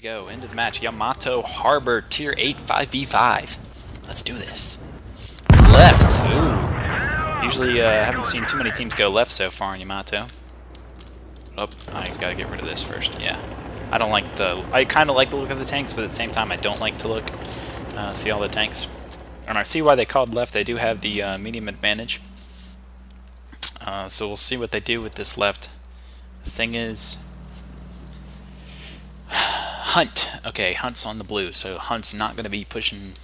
we go. End of the match. Yamato Harbor Tier 8 5v5. Let's do this. Left. Ooh. Usually haven't seen too many teams go left so far in Yamato. Oh, I gotta get rid of this first. Yeah. I don't like the... I kind of like the look of the tanks, but at the same time I don't like to look. See all the tanks. And I see why they called left. They do have the medium advantage. So we'll see what they do with this left. The thing is... Hunt. Okay, Hunt's on the blue, so Hunt's not going to be pushing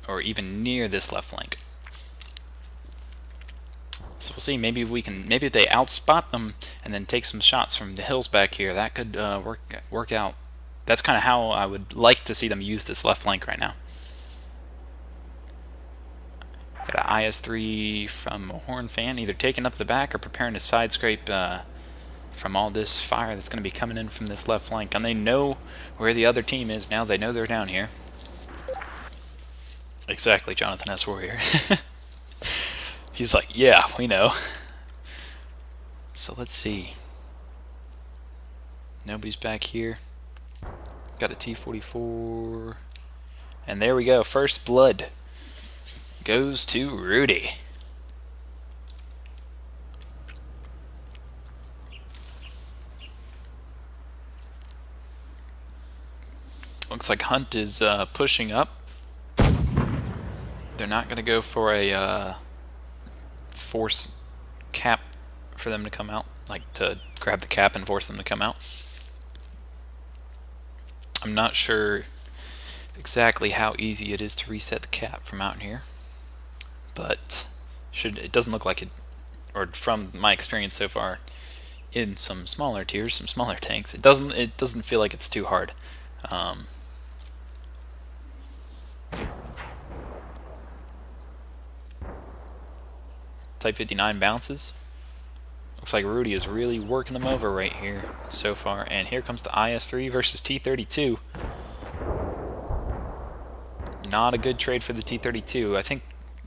or even near this left flank. So we'll see. Maybe if we can. Maybe if they outspot them and then take some shots from the hills back here, that could work out. That's kind of how I would like to see them use this left flank right now. Got an IS-3 from a Horn fan, either taking up the back or preparing to side scrape from all this fire that's going to be coming in from this left flank. And they know where the other team is now. They know they're down here. Exactly, Jonathan S. Warrior. He's like, yeah, we know. So let's see. Nobody's back here. Got a T-44. And there we go. First blood goes to Rudy. Looks like Hunt is pushing up. They're not going to go for a force cap for them to come out, like to grab the cap and force them to come out. I'm not sure exactly how easy it is to reset the cap from out in here, but it doesn't look like it, or from my experience so far in some smaller tiers, some smaller tanks, it doesn't feel like it's too hard. Type 59 bounces. Looks like Rudy is really working them over right here so far. And here comes the IS-3 versus T-32. Not a good trade for the T-32. I think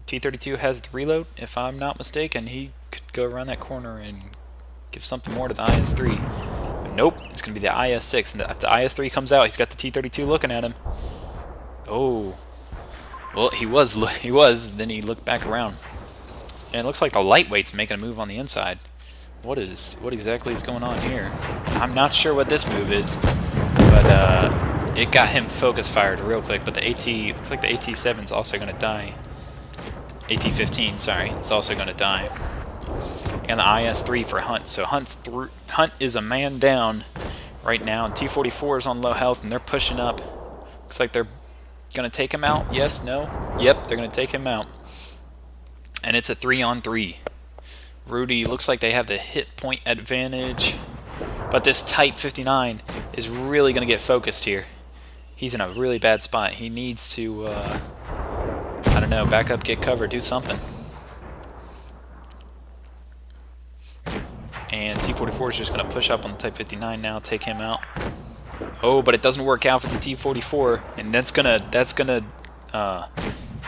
T-32 has the reload, if I'm not mistaken. He could go around that corner and give something more to the IS-3. But nope, it's going to be the IS-6. And if the IS-3 comes out, he's got the T-32 looking at him. Oh. Well, he was, then he looked back around. And it looks like the lightweight's making a move on the inside. What exactly is going on here? I'm not sure what this move is, but it got him focus fired real quick. But the AT, looks like the AT-7's also going to die. AT-15, sorry, it's also going to die. And the IS-3 for Hunt. So Hunt is a man down right now. And T-44 is on low health, and they're pushing up. Looks like they're going to take him out. Yes, no? Yep, they're going to take him out. And it's a 3-on-3. Rudy looks like they have the hit point advantage. But this Type 59 is really going to get focused here. He's in a really bad spot. He needs to, I don't know, back up, get cover, do something. And T-44 is just going to push up on the Type 59 now, take him out. Oh, but it doesn't work out for the T-44. And that's gonna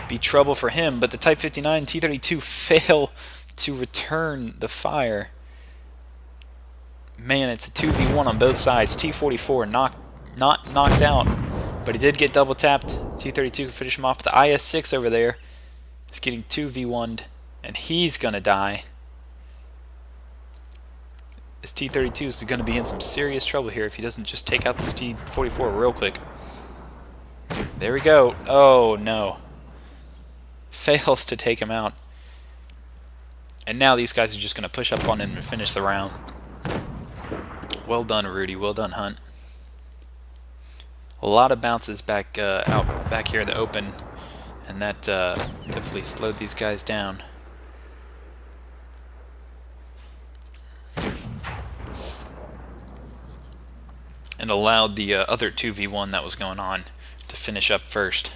be trouble for him, but the Type 59 and T-32 fail to return the fire. Man, it's a 2v1 on both sides. T-44 not knocked out, but he did get double tapped. T-32 can finish him off. The IS-6 over there is getting 2v1'd, and he's gonna die. This T-32 is gonna be in some serious trouble here if he doesn't just take out this T-44 real quick. There we go. Oh no. Fails to take him out. And now these guys are just going to push up on him and finish the round. Well done, Rudy. Well done, Hunt. A lot of bounces back out back here in the open, and that definitely slowed these guys down. And allowed the other 2v1 that was going on to finish up first.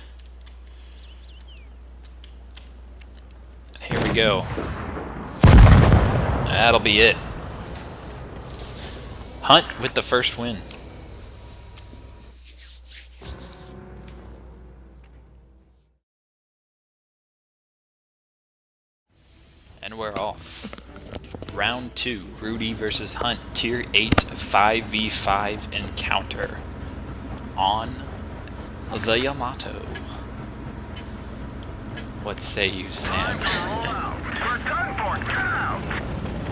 Here we go. That'll be it. Hunt with the first win. And we're off. Round 2, Rudy versus Hunt, Tier 8 5v5 encounter. on the Yamato. What say you, Sam?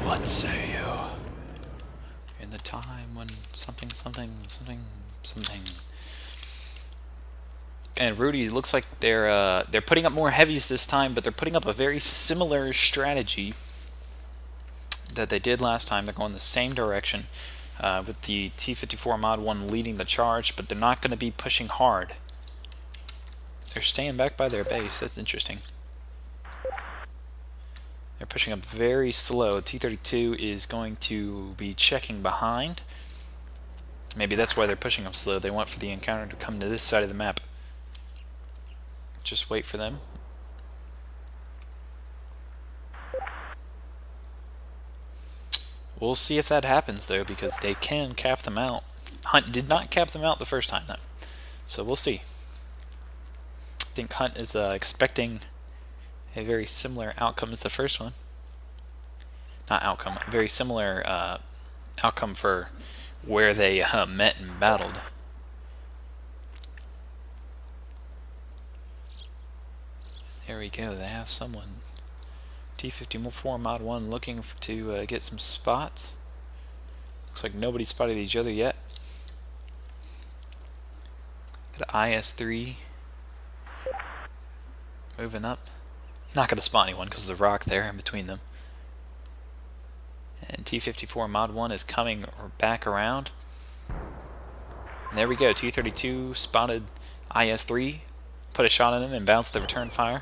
What say you? In the time when something. And Rudy looks like they're putting up more heavies this time, but they're putting up a very similar strategy that they did last time. They're going the same direction with the T-54 Mod 1 leading the charge, but they're not going to be pushing hard. They're staying back by their base. That's interesting. They're pushing up very slow. T-32 is going to be checking behind. Maybe that's why they're pushing up slow. They want for the encounter to come to this side of the map. Just wait for them. We'll see if that happens, though, because they can cap them out. Hunt did not cap them out the first time, though. So we'll see. I think Hunt is expecting a very similar outcome as the first one. Not outcome, a very similar outcome for where they met and battled. There we go, they have someone. T-54 Mod 1 looking to get some spots. Looks like nobody spotted each other yet. The IS-3 moving up. Not going to spot anyone because of the rock there in between them. And T-54 Mod 1 is coming back around. And there we go, T-32 spotted IS-3, put a shot on him and bounced the return fire.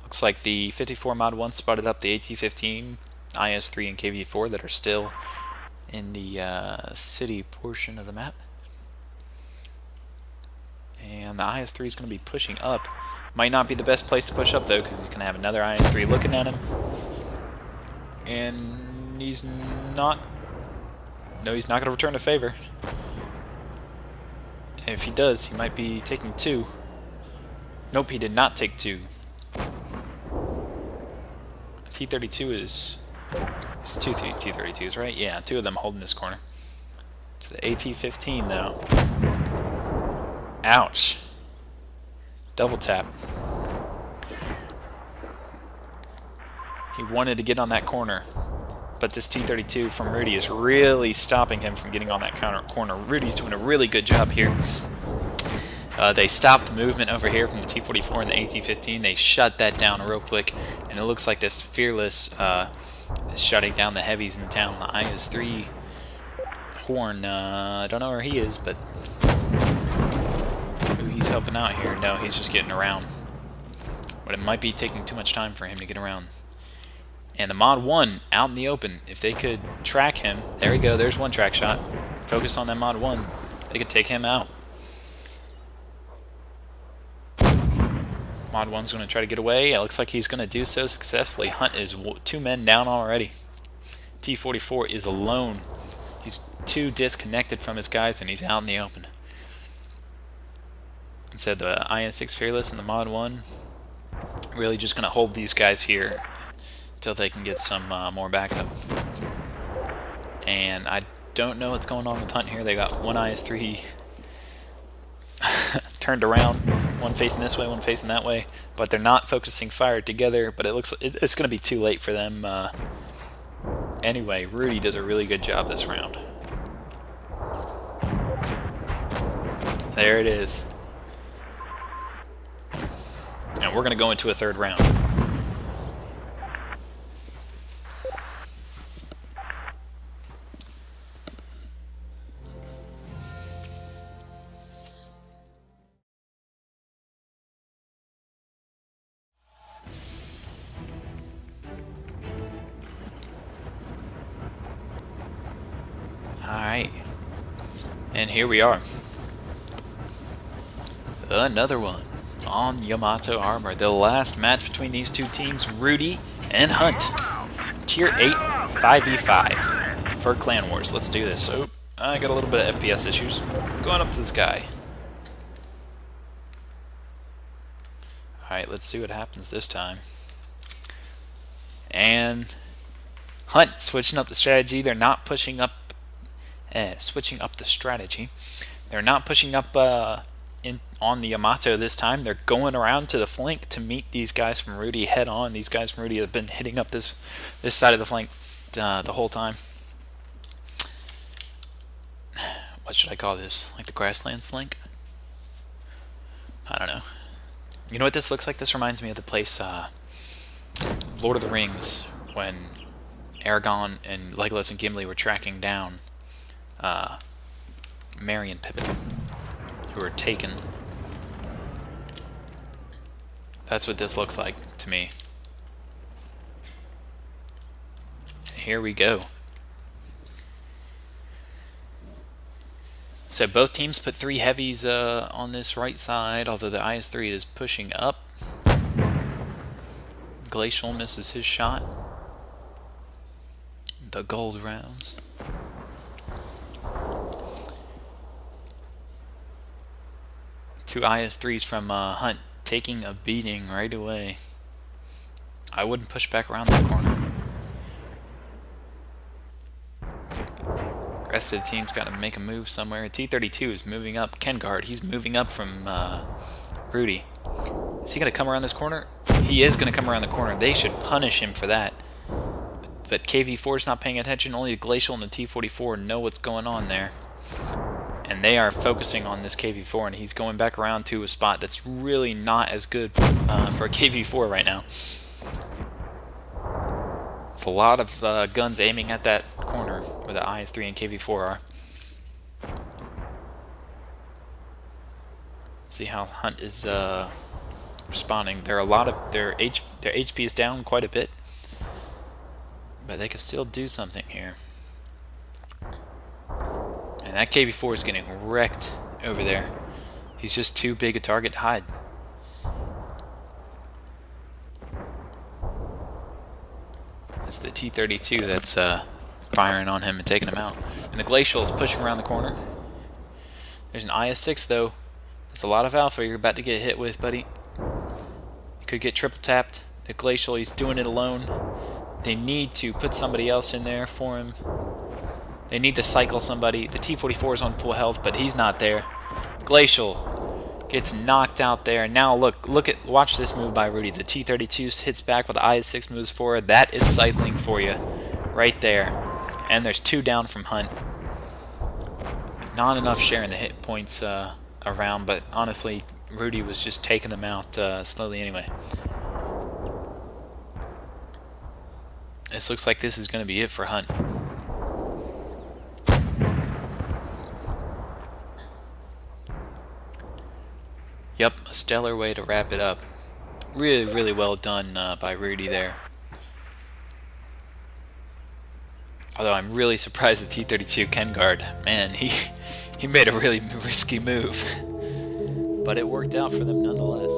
Looks like the 54 Mod 1 spotted up the AT-15, IS-3, and KV-4 that are still in the city portion of the map. And the IS-3 is going to be pushing up. Might not be the best place to push up, though, because he's going to have another IS-3 looking at him. And he's not... No, he's not going to return a favor. And if he does, he might be taking two. Nope, he did not take two. T-32 is... It's two T-32s, right? Yeah, two of them holding this corner. To the AT-15, though. Ouch. Double tap. He wanted to get on that corner, but this T-32 from Rudy is really stopping him from getting on that corner. Rudy's doing a really good job here. They stopped the movement over here from the T-44 and the AT-15. They shut that down real quick, and it looks like this Fearless is shutting down the heavies in town. The IS-3 Horn, I don't know where he is, but who he's helping out here. No, he's just getting around. But it might be taking too much time for him to get around. And the Mod 1 out in the open, if they could track him, there we go, there's one track shot. Focus on that Mod 1, they could take him out. Mod 1's going to try to get away. It looks like he's going to do so successfully. Hunt is two men down already. T-44 is alone. He's too disconnected from his guys, and he's out in the open. Instead, the IN-6 Fearless and the Mod 1 really just going to hold these guys here until they can get some more backup. And I don't know what's going on with Hunt here. They got one IS-3 turned around, one facing this way, one facing that way, but they're not focusing fire together. But it looks it's going to be too late for them. Anyway, Rudy does a really good job this round. There it is. And we're going to go into a third round. Alright, and here we are. Another one on Yamato armor. The last match between these two teams, Rudy and Hunt. Tier 8, 5v5 for Clan Wars. Let's do this. Oh, I got a little bit of FPS issues. Going up to this guy. Alright, let's see what happens this time. And Hunt switching up the strategy. They're not pushing up switching up the strategy. They're not pushing up on the Yamato this time. They're going around to the flank to meet these guys from Rudy head on. These guys from Rudy have been hitting up this side of the flank the whole time. What should I call this? Like the grasslands flank? I don't know. You know what this looks like? This reminds me of the place Lord of the Rings, when Aragorn and Legolas and Gimli were tracking down Merry and Pippin, who were taken. That's what this looks like to me. Here we go. So both teams put 3 heavies on this right side, although the IS-3 is pushing up. Glacial misses his shot. The gold rounds. Two IS-3s from Hunt taking a beating right away. I wouldn't push back around that corner. Rest of the team's got to make a move somewhere. T-32 is moving up. Kengard, he's moving up from Rudy. Is he going to come around this corner? He is going to come around the corner. They should punish him for that. But KV-4 is not paying attention. Only the Glacial and the T-44 know what's going on there. And they are focusing on this KV-4, and he's going back around to a spot that's really not as good for a KV-4 right now. With a lot of guns aiming at that corner where the IS-3 and KV-4 are. See how Hunt is responding. There are a lot of their HP is down quite a bit, but they can still do something here. And that KV-4 is getting wrecked over there. He's just too big a target to hide. It's the T-32 that's firing on him and taking him out. And the Glacial is pushing around the corner. There's an IS-6 though. That's a lot of alpha you're about to get hit with, buddy. You could get triple tapped. The Glacial, he's doing it alone. They need to put somebody else in there for him. They need to cycle somebody. The T-44 is on full health, but he's not there. Glacial gets knocked out there. Now watch this move by Rudy. The T-32 hits back, but the IS-6 moves forward. That is cycling for you, right there. And there's 2 down from Hunt. Not enough sharing the hit points around, but honestly, Rudy was just taking them out slowly anyway. This looks like this is going to be it for Hunt. Yep, a stellar way to wrap it up. Really, really well done by Rudy there. Although I'm really surprised the T-32 Kengard. Man, he made a really risky move. But it worked out for them nonetheless.